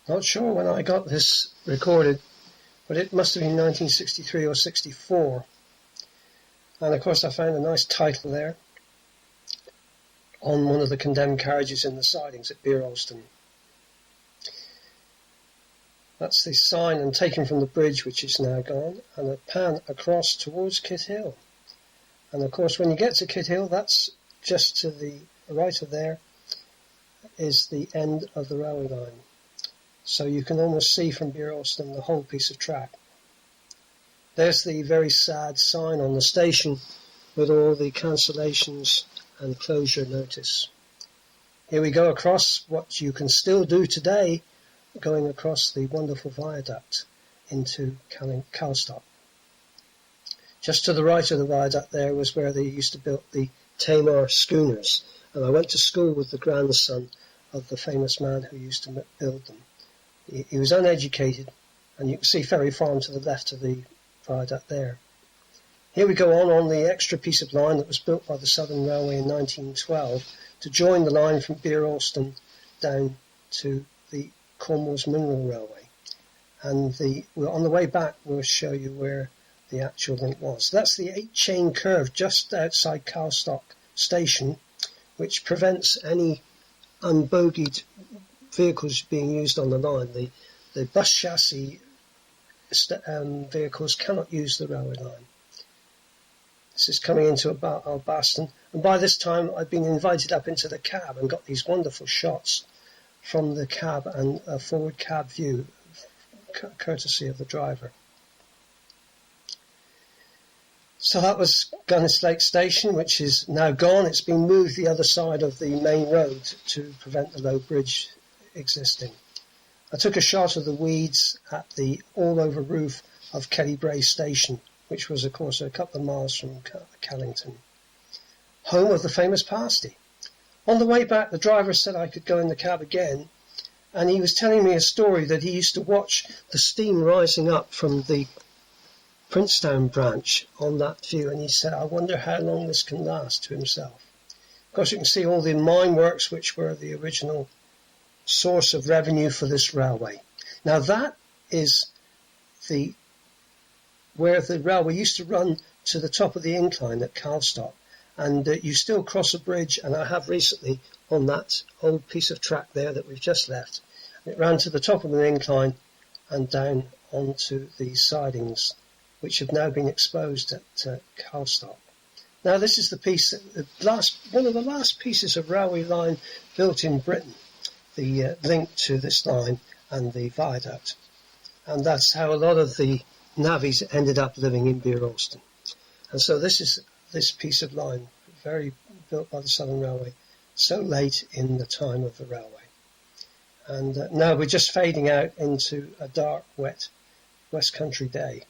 Not sure when I got this recorded, but it must have been 1963 or 64. And of course I found a nice title there on one of the condemned carriages in the sidings at Beeralston. That's the sign, and taken from the bridge, which is now gone, and a pan across towards Kit Hill. And of course when you get to Kit Hill, that's just to the right of there is the end of the railway line. So you can almost see from Beeralston the whole piece of track. There's the very sad sign on the station with all the cancellations and closure notice. Here we go across what you can still do today, going across the wonderful viaduct into Calstock. Just to the right of the viaduct there was where they used to build the Tamar schooners, and I went to school with the grandson of the famous man who used to build them. He was uneducated, and you can see Ferry Farm to the left of the viaduct there. Here we go on the extra piece of line that was built by the Southern Railway in 1912 to join the line from Beeralston down to the Cornwall's Mineral Railway. And on the way back we'll show you where the actual link was. So that's the 8-chain curve just outside Calstock Station, which prevents any unbogeyed vehicles being used on the line. The bus chassis vehicles cannot use the railway line. This is coming into Albaston, and by this time I've been invited up into the cab and got these wonderful shots from the cab and a forward cab view, courtesy of the driver. So that was Gunnis Lake Station, which is now gone. It's been moved the other side of the main road to prevent the low bridge existing. I took a shot of the weeds at the all-over roof of Kellybray Station, which was, of course, a couple of miles from Callington, home of the famous pasty. On the way back, the driver said I could go in the cab again, and he was telling me a story that he used to watch the steam rising up from the Callington Branch on that view, and he said, I wonder how long this can last, to himself. Of course, you can see all the mine works, which were the original source of revenue for this railway. Now that is where the railway used to run to the top of the incline at Calstock, and you still cross a bridge, and I have recently on that old piece of track there that we've just left. It ran to the top of an incline and down onto the sidings, which have now been exposed at Calstock. Now this is the piece, one of the last pieces of railway line built in Britain, the link to this line and the viaduct. And that's how a lot of the navvies ended up living in Beeralston. And so this is this piece of line, very built by the Southern Railway, so late in the time of the railway. And now we're just fading out into a dark, wet West Country day,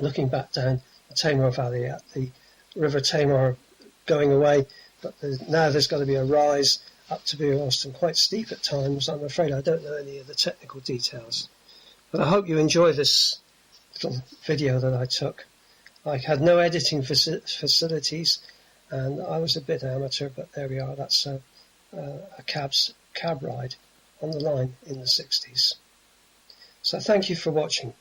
looking back down the Tamar Valley at the River Tamar going away, but now there's got to be a rise up to Beeralston, quite steep at times. I'm afraid I don't know any of the technical details, but I hope you enjoy this little video that I took. I had no editing facilities, and I was a bit amateur, but there we are. That's a cab ride on the line in the 60s. So thank you for watching.